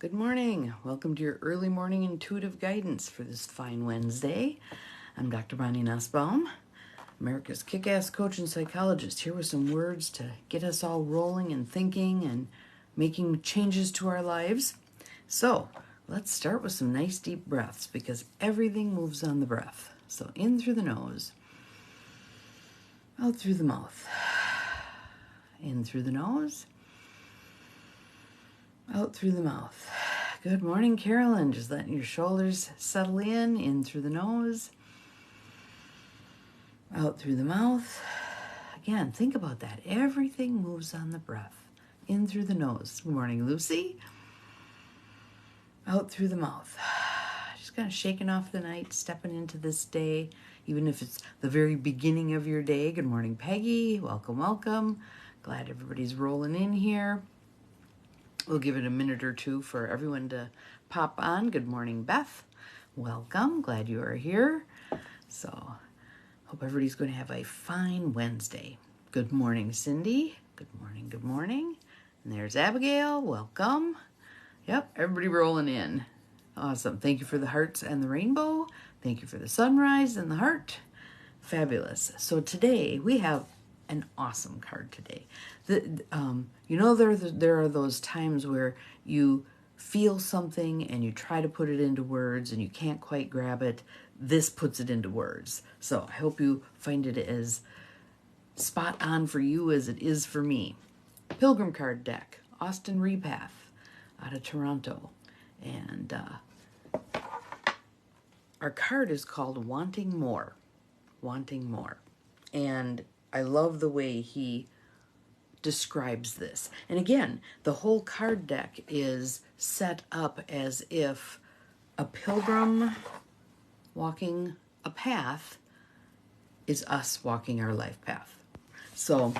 Good morning. Welcome to your early morning intuitive guidance for this fine Wednesday. I'm Dr. Bonnie Nussbaum, America's kick-ass coach and psychologist, here with some words to get us all rolling and thinking and making changes to our lives. So let's start with some nice deep breaths because everything moves on the breath. So in through the nose, out through the mouth. In through the nose, out through the mouth. Good morning, Carolyn. Just letting your shoulders settle in through the nose, out through the mouth. Again, think about that. Everything moves on the breath. In through the nose. Good morning, Lucy. Out through the mouth. Just kind of shaking off the night, stepping into this day, even if it's the very beginning of your day. Good morning, Peggy. Welcome, welcome. Glad everybody's rolling in here. We'll give it a minute or two for everyone to pop on. Good morning, Beth. Welcome. Glad you are here. So, hope everybody's going to have a fine Wednesday. Good morning, Cindy. Good morning, good morning. And there's Abigail. Welcome. Yep, everybody rolling in. Awesome. Thank you for the hearts and the rainbow. Thank you for the sunrise and the heart. Fabulous. So today we have an awesome card today. There are those times where you feel something and you try to put it into words and you can't quite grab it. This puts it into words. So I hope you find it as spot on for you as it is for me. Pilgrim card deck, Austin Repath out of Toronto. And our card is called Wanting More. Wanting More. And I love the way he describes this. And again, the whole card deck is set up as if a pilgrim walking a path is us walking our life path. So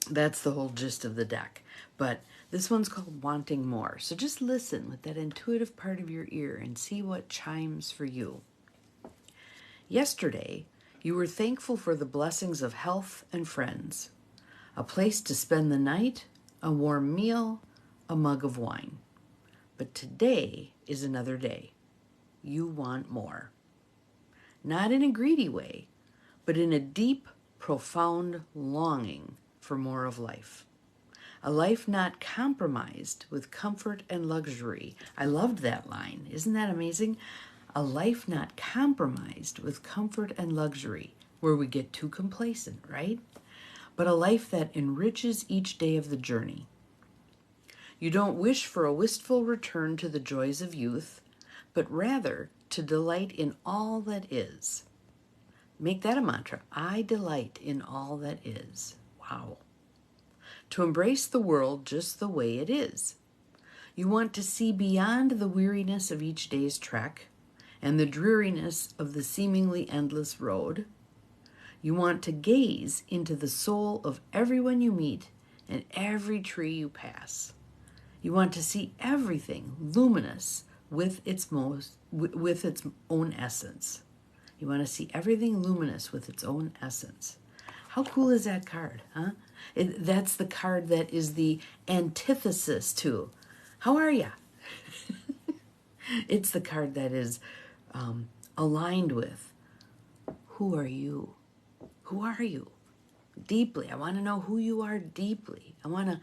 that's the whole gist of the deck. But this one's called Wanting More. So just listen with that intuitive part of your ear and see what chimes for you. Yesterday, you were thankful for the blessings of health and friends, a place to spend the night, a warm meal, a mug of wine. But today is another day. You want more. Not in a greedy way, but in a deep, profound longing for more of life. A life not compromised with comfort and luxury. I loved that line. Isn't that amazing? A life not compromised with comfort and luxury, where we get too complacent, right? But a life that enriches each day of the journey. You don't wish for a wistful return to the joys of youth, but rather to delight in all that is. Make that a mantra. I delight in all that is. Wow. To embrace the world just the way it is. You want to see beyond the weariness of each day's trek and the dreariness of the seemingly endless road. You want to gaze into the soul of everyone you meet and every tree you pass. You want to see everything luminous with its own essence. You want to see everything luminous with its own essence. How cool is that card, huh? That's the card that is the antithesis to, how are ya? It's the card that is aligned with, who are you? Who are you? Deeply. I want to know who you are deeply. I want to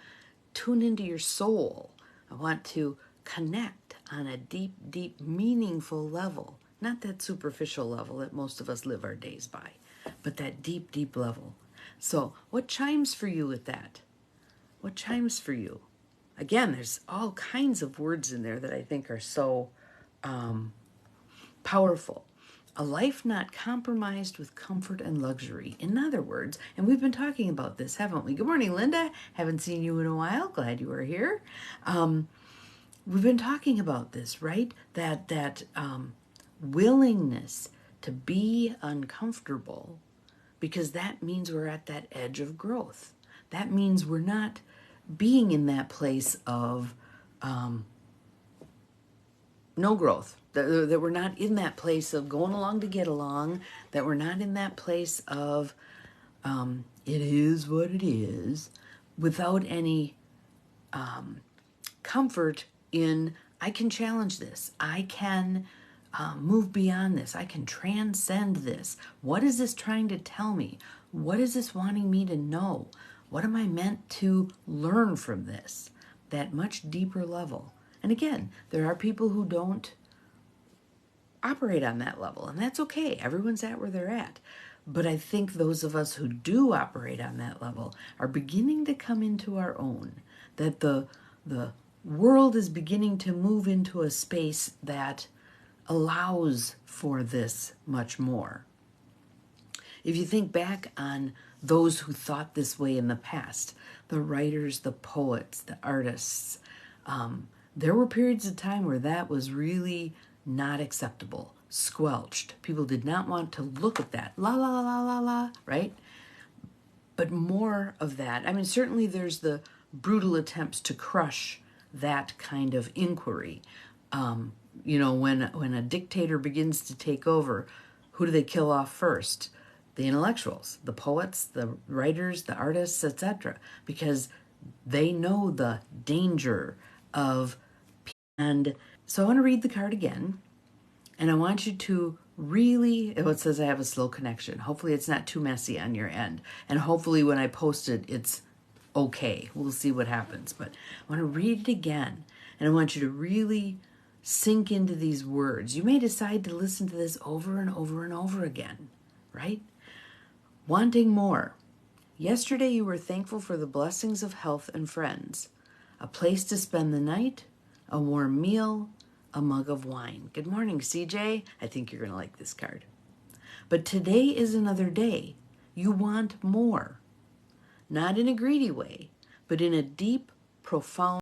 tune into your soul. I want to connect on a deep, deep, meaningful level. Not that superficial level that most of us live our days by, but that deep, deep level. So what chimes for you with that? What chimes for you? Again, there's all kinds of words in there that I think are so powerful. A life not compromised with comfort and luxury. In other words, and we've been talking about this, haven't we? Good morning, Linda. Haven't seen you in a while. Glad you are here. We've been talking about this, right? That willingness to be uncomfortable, because that means we're at that edge of growth. That means we're not being in that place of no growth, that we're not in that place of going along to get along, that we're not in that place of it is what it is, without any comfort in I can challenge this. I can move beyond this. I can transcend this. What is this trying to tell me? What is this wanting me to know? What am I meant to learn from this? That much deeper level. And again, there are people who don't operate on that level, and that's okay. Everyone's at where they're at. But I think those of us who do operate on that level are beginning to come into our own, that the world is beginning to move into a space that allows for this much more. If you think back on those who thought this way in the past, the writers, the poets, the artists, there were periods of time where that was really not acceptable, squelched. People did not want to look at that. La, la, la, la, la, right? But more of that. I mean, certainly there's the brutal attempts to crush that kind of inquiry. When a dictator begins to take over, who do they kill off first? The intellectuals, the poets, the writers, the artists, etc. Because they know the danger of. And so I want to read the card again, and I want you to really, it says I have a slow connection. Hopefully it's not too messy on your end, and hopefully when I post it, it's okay. We'll see what happens, but I want to read it again, and I want you to really sink into these words. You may decide to listen to this over and over and over again, right? Wanting more. Yesterday you were thankful for the blessings of health and friends, a place to spend the night, a warm meal, a mug of wine. Good morning, CJ. I think you're going to like this card. But today is another day. You want more. Not in a greedy way, but in a deep, profound